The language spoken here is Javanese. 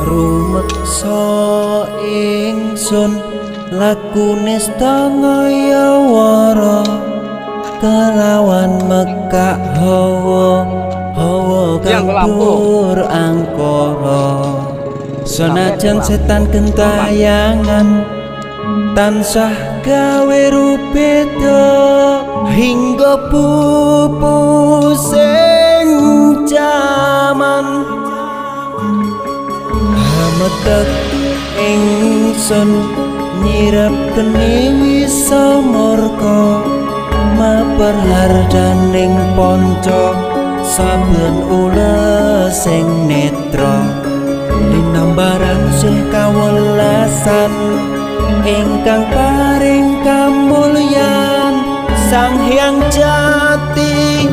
rumeksa ingsun lakune stangaya wara kelawan mekak hawa kabur angkara senajan setan gentayangan tansah gawe rupeda hingga pupu sing jaman hametek ingsun nyirep geni wisamorka maper hardaning panca saben ula sing netra linambaran sih kawelasan ingkang paring kamulyan Sang Hyang Jati